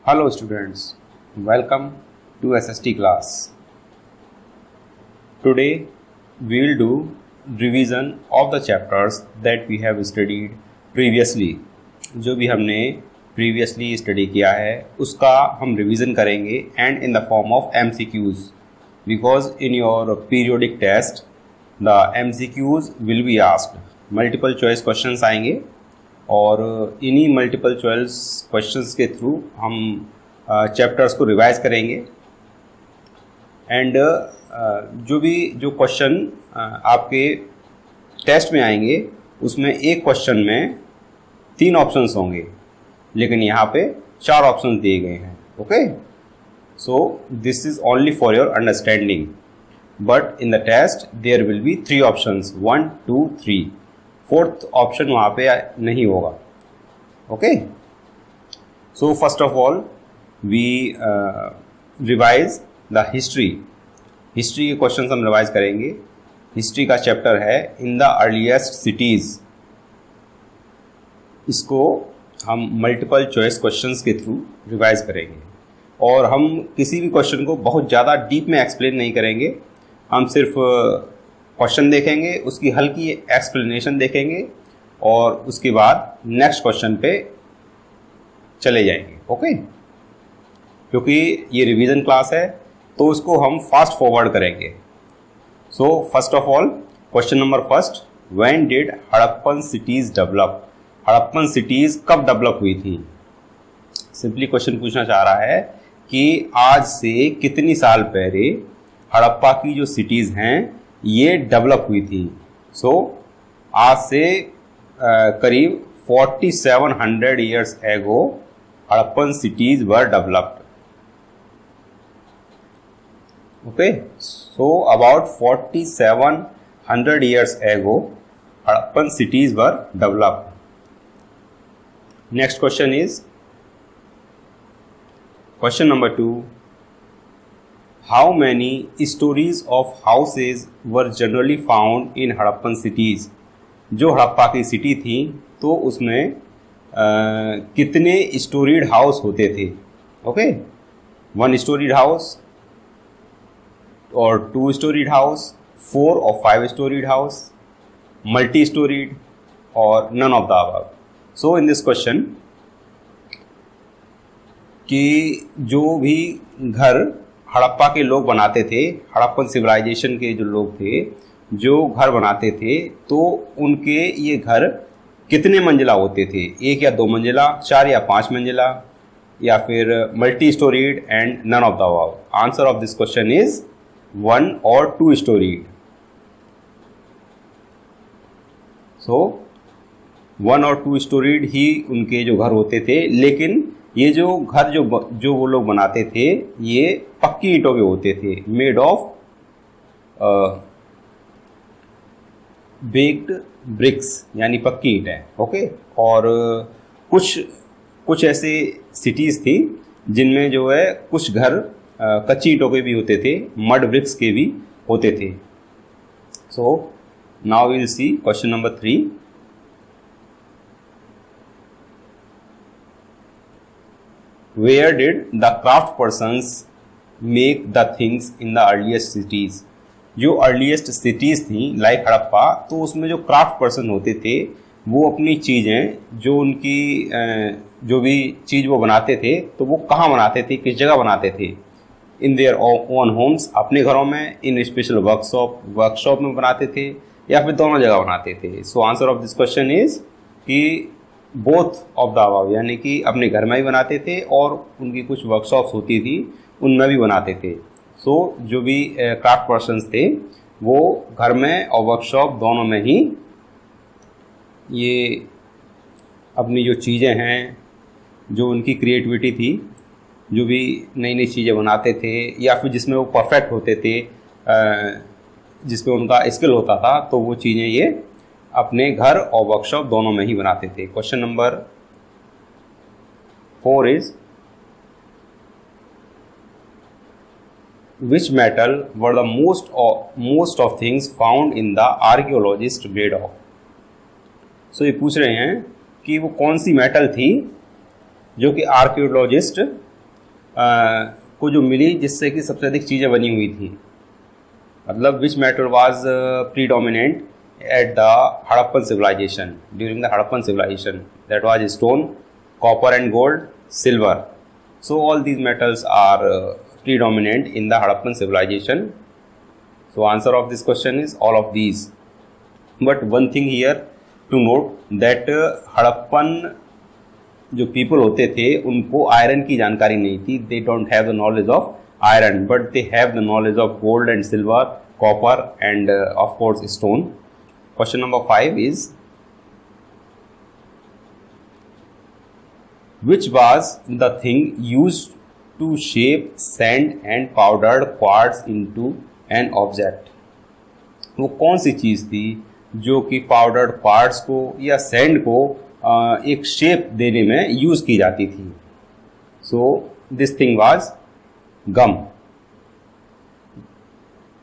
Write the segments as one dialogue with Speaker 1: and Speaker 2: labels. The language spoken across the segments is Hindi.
Speaker 1: Hello students, welcome to SST class. Today we will do revision of the chapters that we have studied previously. जो भी हमने previously study किया है उसका हम revision करेंगे and in the form of MCQs, because in your periodic test the MCQs will be asked. Multiple choice questions आएंगे और इन्हीं मल्टीपल चॉइस क्वेश्चंस के थ्रू हम चैप्टर्स को रिवाइज करेंगे एंड जो क्वेश्चन आपके टेस्ट में आएंगे उसमें एक क्वेश्चन में 3 ऑप्शंस होंगे, लेकिन यहाँ पे 4 ऑप्शंस दिए गए हैं. Okay, so this is only for your understanding, but in the test there will be 3 options, 1, 2, 3. 4th option वहाँ पे नहीं होगा. Okay, so first of all we revise the history. History के क्वेश्चन हम रिवाइज करेंगे. हिस्ट्री का चैप्टर है इन द अर्लीस्ट सिटीज़. इसको हम मल्टीपल चॉइस क्वेश्चंस के थ्रू रिवाइज करेंगे और हम किसी भी क्वेश्चन को बहुत ज़्यादा डीप में एक्सप्लेन नहीं करेंगे. हम सिर्फ क्वेश्चन देखेंगे, उसकी हल्की एक्सप्लेनेशन देखेंगे और उसके बाद नेक्स्ट क्वेश्चन पे चले जाएंगे. ओके, क्योंकि ये रिवीजन क्लास है तो उसको हम फास्ट फॉरवर्ड करेंगे. सो first of all question number first, when did Harappan cities develop? Harappan cities कब डेवलप हुई थी? सिंपली क्वेश्चन पूछना चाह रहा है कि आज से कितनी साल पहले हड़प्पा की जो सिटीज़ हैं ये डेवलप हुई थी. सो आज से करीब 4700 years ago Harappan cities were developed. Okay, so about 4700 years ago Harappan cities were developed. Next question is question number 2. How many stories of houses were generally found in Harappan cities? जो हड़प्पा की सिटी थी तो उसमें कितने स्टोरीड हाउस होते थे? ओके, 1 स्टोरीड हाउस और 2 स्टोरीड हाउस, 4 और 5 स्टोरीड हाउस, मल्टी स्टोरीड और none of the above. So in this question कि जो भी घर हड़प्पा के लोग बनाते थे, हड़प्पन सिविलाइजेशन के जो लोग थे जो घर बनाते थे, तो उनके ये घर कितने मंजिला होते थे? 1 या 2 मंजिला, 4 या 5 मंजिला, या फिर multi storied and none of the above? Answer of this question is 1 और 2 स्टोरीड. सो 1 और 2 स्टोरीड ही उनके जो घर होते थे, लेकिन ये जो घर जो वो लोग बनाते थे ये पक्की ईंटों के होते थे, मेड ऑफ बेक्ड ब्रिक्स, यानी पक्की ईंटें. ओके, और कुछ ऐसे सिटीज़ थी जिनमें जो है कुछ घर कच्ची ईंटों के भी होते थे, मड ब्रिक्स के भी होते थे. So now we will see question number 3. Where did the craft persons make the things in the earliest cities? जो अर्लीस्ट सिटीज़ थी लाइक हड़प्पा, तो उसमें जो क्राफ्ट पर्सन होते थे वो अपनी चीज़ें, जो उनकी जो भी चीज़ वो बनाते थे तो वो कहाँ बनाते थे, किस जगह बनाते थे? इन देयर ओन होम्स, अपने घरों में, इन स्पेशल वर्कशॉप में बनाते थे, या फिर दोनों जगह बनाते थे? सो answer of this question is कि बोथ ऑफ द अबव, यानी कि अपने घर में भी बनाते थे और उनकी कुछ वर्कशॉप्स होती थी उनमें भी बनाते थे. सो जो भी क्राफ्ट पर्सन्स थे वो घर में और वर्कशॉप दोनों में ही ये अपनी जो चीज़ें हैं, जो उनकी क्रिएटिविटी थी, जो भी नई नई चीज़ें बनाते थे या फिर जिसमें वो परफेक्ट होते थे, जिसमें उनका स्किल होता था, तो वो चीज़ें ये अपने घर और वर्कशॉप दोनों में ही बनाते थे. Question number 4 is which metal were the most of things found in the archaeologist made of? सो ये पूछ रहे हैं कि वो कौन सी मेटल थी जो कि आर्कियोलॉजिस्ट को जो मिली जिससे कि सबसे अधिक चीज़ें बनी हुई थी, मतलब which metal was predominant at the Harappan civilization, during the Harappan civilization, that was stone, copper and gold, silver. So all these metals are predominant in the Harappan civilization. So answer of this question is all of these. But one thing here to note that Harappan जो people होते थे उनको आयरन की जानकारी नहीं थी. They don't have the knowledge of iron, but they have the knowledge of gold and silver, copper and of course stone. Question number 5 is, which was the thing used to shape sand and powdered quartz into an object? वो कौन सी चीज़ थी जो कि पाउडर्ड क्वार्ट्स को या सैंड को एक शेप देने में यूज की जाती थी? So this thing was gum.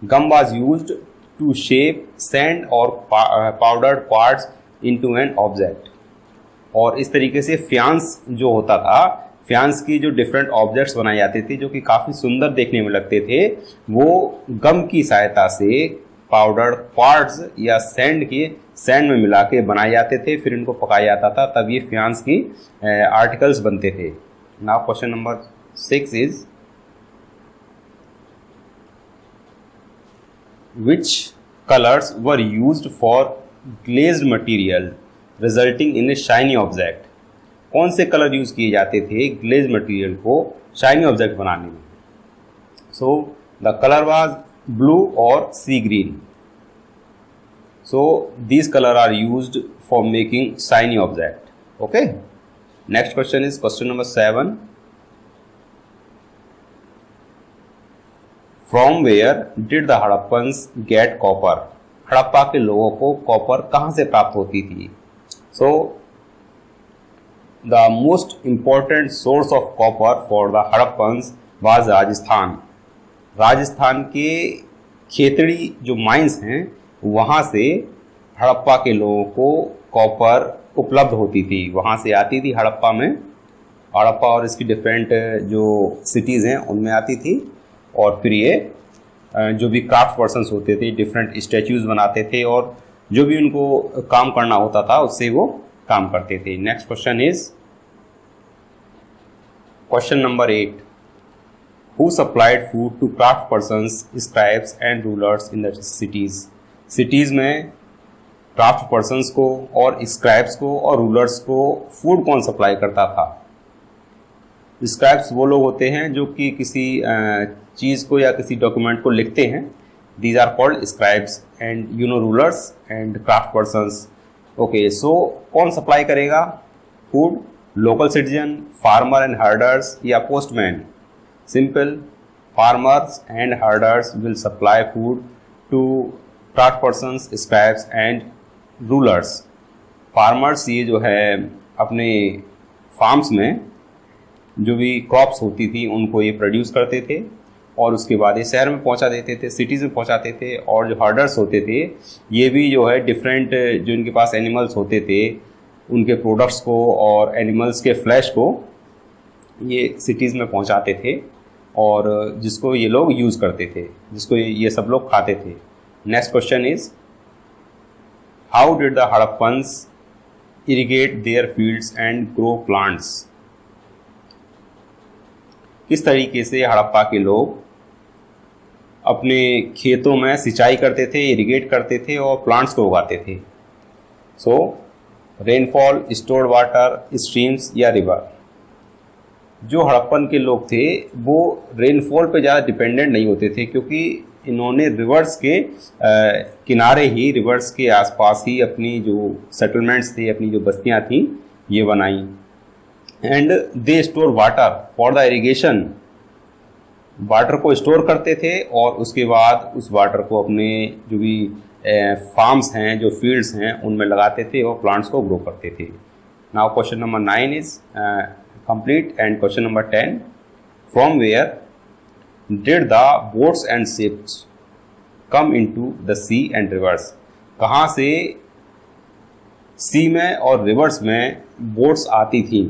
Speaker 1: Gum was used to shape sand और powdered quartz into an object. और इस तरीके से फ्यांस जो होता था, फ्यांस की जो डिफरेंट ऑब्जेक्ट्स बनाए जाते थे जो कि काफ़ी सुंदर देखने में लगते थे, वो गम की सहायता से पाउडर क्वार्ट्ज या सैंड में मिला के बनाए जाते थे. फिर इनको पकाया जाता था, तब ये फ्यांस की आर्टिकल्स बनते थे. Now question number 6 is, which colours were used for glazed material resulting in a shiny object? कौन से कलर यूज किए जाते थे ग्लेज मटेरियल को शाइनी ऑब्जेक्ट बनाने में? So the colour was blue और sea green. So these colour are used for making shiny object. Okay, next question is question number 7. From where did the Harappans get copper? Harappa के लोगों को कॉपर कहाँ से प्राप्त होती थी? So, the most important source of copper for the Harappans was Rajasthan. Rajasthan के खेतड़ी जो माइंस हैं वहाँ से हड़प्पा के लोगों को कॉपर उपलब्ध होती थी, वहाँ से आती थी हड़प्पा में. हड़प्पा और इसकी डिफरेंट जो सिटीज़ हैं उनमें आती थी. और फिर ये जो भी क्राफ्ट पर्सन्स होते थे डिफरेंट स्टैच्यूज बनाते थे और जो भी उनको काम करना होता था उससे वो काम करते थे. Next question is question number 8. Who supplied food to craft persons, scribes and rulers in the cities? Cities में क्राफ्ट पर्सन्स को और स्क्राइब्स को और रूलर्स को फूड कौन सप्लाई करता था? स्क्राइब्स वो लोग होते हैं जो कि किसी चीज़ को या किसी डॉक्यूमेंट को लिखते हैं. These are called scribes, and rulers and craft persons. Okay, so कौन सप्लाई करेगा food? Local citizen, farmer and herders या postman? Simple, farmers and herders will supply food to craft persons, scribes and rulers. Farmers ये जो है अपने फार्म्स में जो भी क्रॉप्स होती थी उनको ये प्रोड्यूस करते थे और उसके बाद ये शहर में पहुंचा देते थे, सिटीज़ में पहुंचाते थे. और जो हर्डर्स होते थे ये भी जो है डिफरेंट जो इनके पास एनिमल्स होते थे उनके प्रोडक्ट्स को और एनिमल्स के फ्लैश को ये सिटीज़ में पहुंचाते थे और जिसको ये लोग यूज़ करते थे, जिसको ये सब लोग खाते थे. Next question is, how did the Harappans irrigate there fields and grow plants? किस तरीके से हड़प्पा के लोग अपने खेतों में सिंचाई करते थे, इरिगेट करते थे और प्लांट्स को उगाते थे? सो रेनफॉल, स्टोर्ड वाटर, स्ट्रीम्स या रिवर? जो हड़प्पन के लोग थे वो रेनफॉल पे ज़्यादा डिपेंडेंट नहीं होते थे क्योंकि इन्होंने रिवर्स के किनारे ही, रिवर्स के आसपास ही अपनी जो सेटलमेंट्स थे, अपनी जो बस्तियां थी ये बनाई. And they store water for the irrigation. Water को स्टोर करते थे और उसके बाद उस वाटर को अपने जो भी फार्म्स हैं, जो फील्ड्स हैं उनमें लगाते थे और प्लांट्स को ग्रो करते थे. Now question number 9 is complete and question number 10. From where did the boats and ships come into the sea and rivers? कहाँ से सी में और रिवर्स में बोट्स आती थी?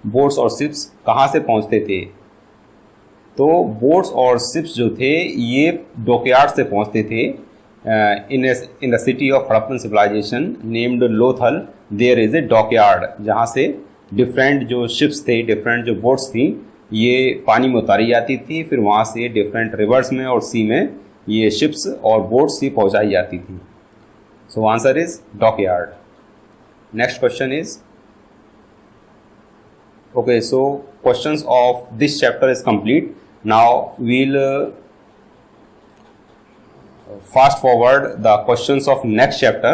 Speaker 1: बोट्स और शिप्स कहाँ से पहुँचते थे? तो बोट्स और शिप्स जो थे ये डॉकयार्ड से पहुँचते थे। In the city of Harappan civilization named Lothal there is a dockyard, जहाँ से डिफरेंट जो शिप्स थे, डिफरेंट जो बोट्स थी, ये पानी में उतारी जाती थी, फिर वहाँ से डिफरेंट रिवर्स में और सी में ये शिप्स और बोट्स ही पहुँचाई जाती थी। सो answer is dockyard. Next question is okay, so questions of this chapter is complete. Now we'll fast forward the questions of next chapter.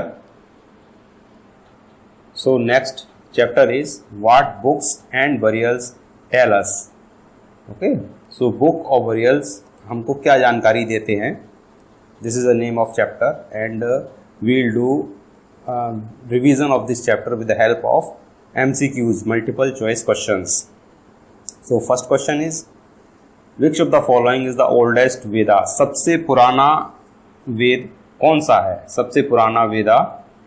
Speaker 1: So next chapter is what books and burials tell us. Okay, so book और burials हमको क्या जानकारी देते हैं? This is the name of chapter and we'll do revision of this chapter with the help of MCQs, multiple choice questions. So first question is which of the following is the oldest Veda? सबसे पुराना वेद कौन सा है? सबसे पुराना वेदा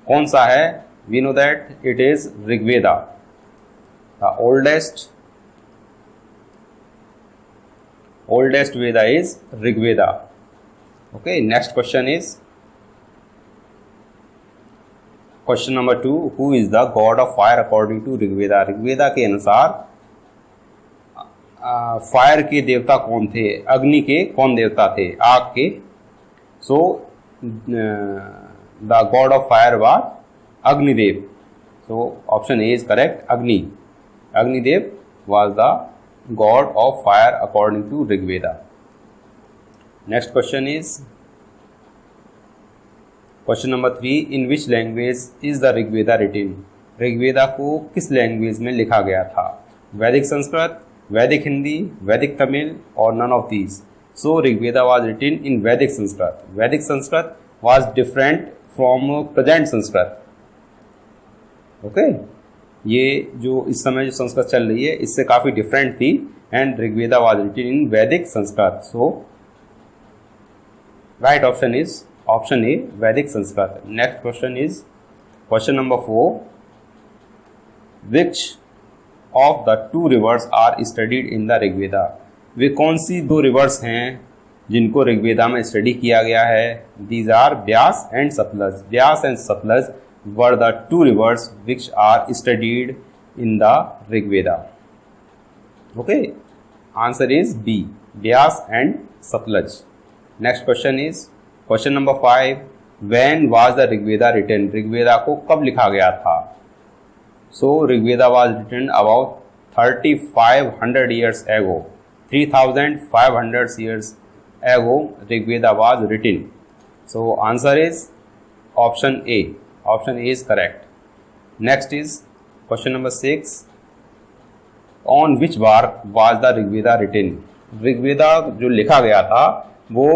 Speaker 1: कौन सा है? We know that it is Rigveda. The oldest Veda is Rigveda. Okay, next question is question number 2, who is the god of fire according to Rigveda? Rigveda के अनुसार फायर के देवता कौन थे? अग्नि के कौन देवता थे? आग के. So the god of fire was Agnidev. So option A is correct, Agni. Agnidev was the god of fire according to Rigveda. Next question is question number 3, in which language is the Rigveda written? Rigveda को किस लैंग्वेज में लिखा गया था? वैदिक संस्कृत, वैदिक हिंदी, वैदिक तमिल और none of these. So Rigveda was written in Vedic Sanskrit. Vedic Sanskrit was different from present Sanskrit. Okay, ये जो इस समय जो संस्कृत चल रही है इससे काफी डिफरेंट थी and Rigveda was written in Vedic Sanskrit. So right option is option a, Vedic Sanskrit. Next question is question number 4, which of the two rivers are studied in the Rigveda? वे कौन सी दो रिवर्स हैं जिनको ऋग्वेदा में स्टडी किया गया है? These are Beas and Sutlej. Beas and Sutlej were the two rivers which are studied in the Rigveda. Okay, answer is b, Beas and Sutlej. Next question is question number 5, when was the Rigveda written? Rigveda को कब लिखा गया था? So Rigveda was written about 3500 years ago. 3500 years ago Rigveda was written. So answer is option a. Option A is correct. Next is question number 6, on which bark was the Rigveda written? Rigveda जो लिखा गया था वो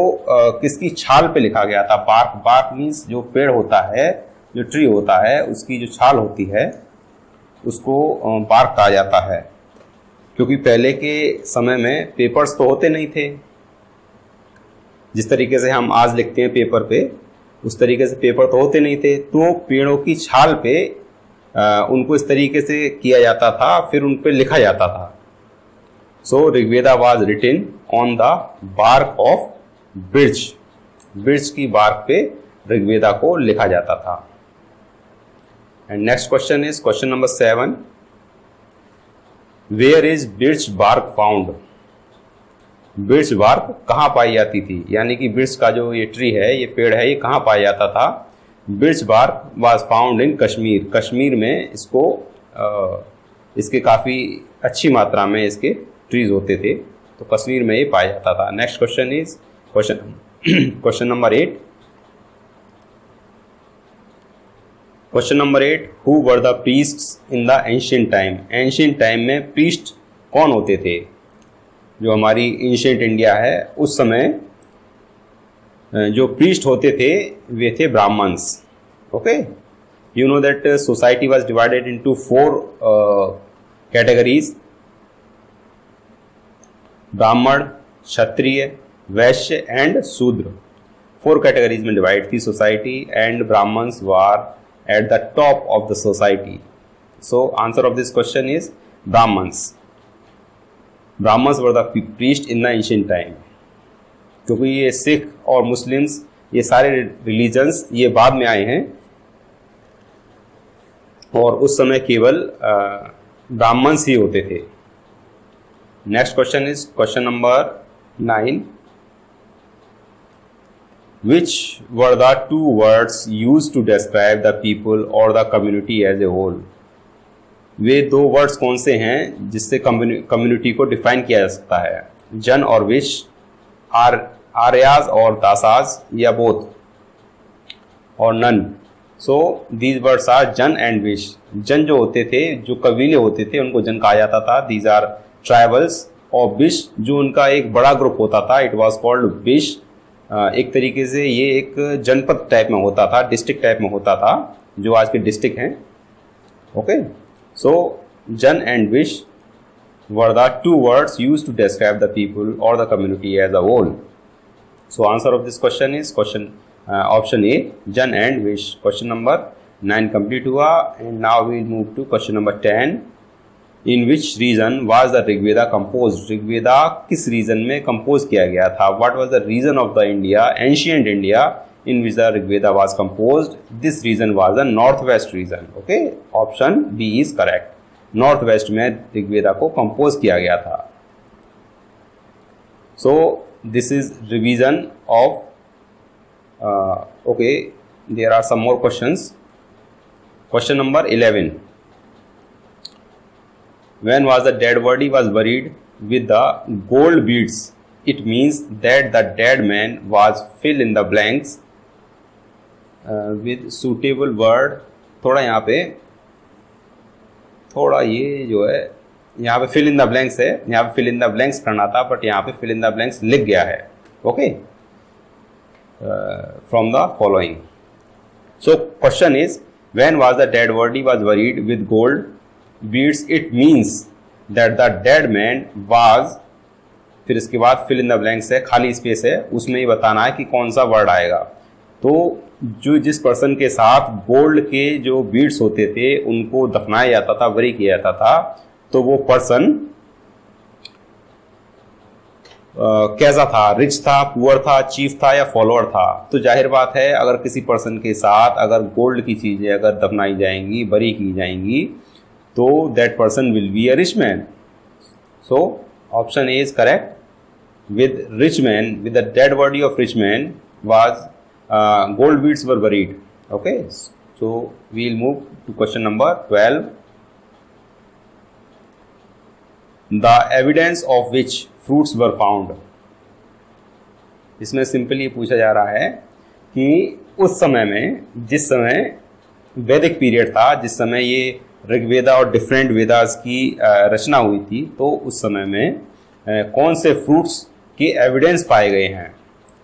Speaker 1: किसकी छाल पे लिखा गया था? बार्क. बार्क मीन्स जो पेड़ होता है, जो ट्री होता है, उसकी जो छाल होती है उसको बार्क कहा जाता है. क्योंकि पहले के समय में पेपर्स तो होते नहीं थे. जिस तरीके से हम आज लिखते हैं पेपर पे, उस तरीके से पेपर तो होते नहीं थे. तो पेड़ों की छाल पे उनको इस तरीके से किया जाता था, फिर उन पे लिखा जाता था. So Rigveda was written on the bark of birch. Birch की बार्क पे ऋग्वेदा को लिखा जाता था. And next question is question number 7, where is birch bark found? Birch bark कहाँ पाई जाती थी? यानी कि बिर्च का जो ये ट्री है, ये पेड़ है, ये कहाँ पाया जाता था? Birch bark was found in Kashmir. Kashmir में इसको इसके काफ़ी अच्छी मात्रा में इसके ट्रीज होते थे, तो कश्मीर में ये पाया जाता था. Next question is question number 8. Question number 8, who were the priests in the ancient time? Ancient time में प्रीस्ट कौन होते थे? जो हमारी एंशिएंट इंडिया है उस समय जो प्रीस्ट होते थे वे थे Brahmins. Okay, you know that society was divided into 4 categories: Brahmin, Kshatriya, Vysya and शूद्र. 4 कैटेगरीज में डिवाइड थी society and Brahmins were at the top of the society. So answer of this question is Brahmins were the priest in the ancient time, क्योंकि ये सिख और मुस्लिम्स ये सारे रिलीजन्स ये बाद में आए हैं और उस समय केवल ब्राह्मण्स ही होते थे। Next question is question number 9। Which were the two words used to describe the people or the community as a whole? वे दो वर्ड्स कौन से हैं जिससे कम्युनिटी को डिफाइन किया जा सकता है? जन और विश, आर्याज और दासाज, या बोथ और none. So these words are jana and vish. जन जो होते थे, जो कबीले होते थे, उनको जन कहा जाता था, दीज आर ट्राइबल्स। और विश जो उनका एक बड़ा ग्रुप होता था, इट वॉज कॉल्ड विश। एक तरीके से ये एक जनपद टाइप में होता था, डिस्ट्रिक्ट टाइप में होता था, जो आज के डिस्ट्रिक्ट हैं। Okay, so jan and vish were the two words used to describe the people और the community as a whole. So answer of this question is option a, jan and vish. Question number 9 complete हुआ and now we will move to question number 10। In which region was the Rigveda compose? Rigveda किस रीजन में कंपोज किया गया था? What was the region of the India, ancient India, in which the Rigveda was composed? This region was the north west region. Okay, option B is correct. North west में ऋग्वेदा को कंपोज किया गया था। So this is revision of okay, there are some more questions. Question number 11। When was the dead body was buried with the gold beads? It means that the dead man was fill in the blanks with suitable word। थोड़ा यहाँ पे थोड़ा ये जो है यहाँ पे fill in the blanks है, यहाँ पे fill in the blanks करना था, बट यहाँ पे fill in the blanks लिख गया है। Okay, from the following। So question is, when was the dead body was buried with gold beads? It means that the dead man was, फिर इसके बाद fill in the blanks है, खाली स्पेस है, उसमें ही बताना है कि कौन सा वर्ड आएगा। तो जो जिस पर्सन के साथ गोल्ड के जो बीड्स होते थे उनको दफनाया जाता था, बरी किया जाता था, तो वो पर्सन कैसा था? रिच था, पुअर था, चीफ था या फॉलोअर था? तो जाहिर बात है, अगर किसी पर्सन के साथ अगर गोल्ड की चीजें अगर दफनाई जाएंगी, बरी की जाएंगी, तो that person will be a rich man. So option A is correct. With rich man, with the dead body of rich man was gold beads were buried. Okay, so we will move to question number 12. The evidence of which fruits were found? इसमें सिंपली पूछा जा रहा है कि उस समय में, जिस समय वैदिक पीरियड था, जिस समय ये ऋग्वेदा और डिफरेंट वेदास की रचना हुई थी, तो उस समय में कौन से फ्रूट्स के एविडेंस पाए गए हैं?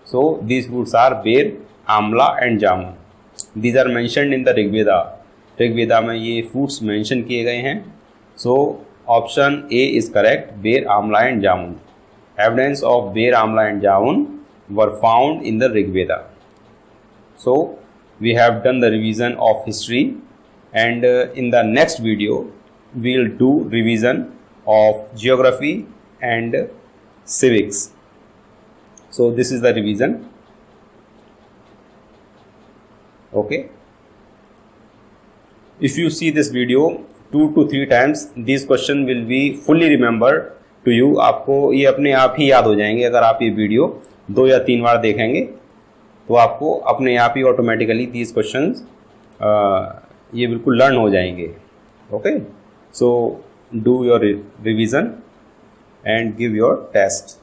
Speaker 1: So these fruits are ber, amla and jamun. These are mentioned in the Rigveda. Rigveda में ये फ्रूट्स मेंशन किए गए हैं। So option A is correct, ber, amla and jamun. Evidence of ber, amla and jamun were found in the Rigveda. So we have done the revision of history, and in the next video we will do revision of geography and civics. So this is the revision. Okay, if you see this video 2 to 3 times, these question will be fully remembered to you। आपको ये अपने आप ही याद हो जाएंगे। अगर आप ये वीडियो 2 या 3 बार देखेंगे तो आपको अपने आप ही ऑटोमेटिकली these questions ये बिल्कुल लर्न हो जाएंगे। Okay, so do your revision and give your test.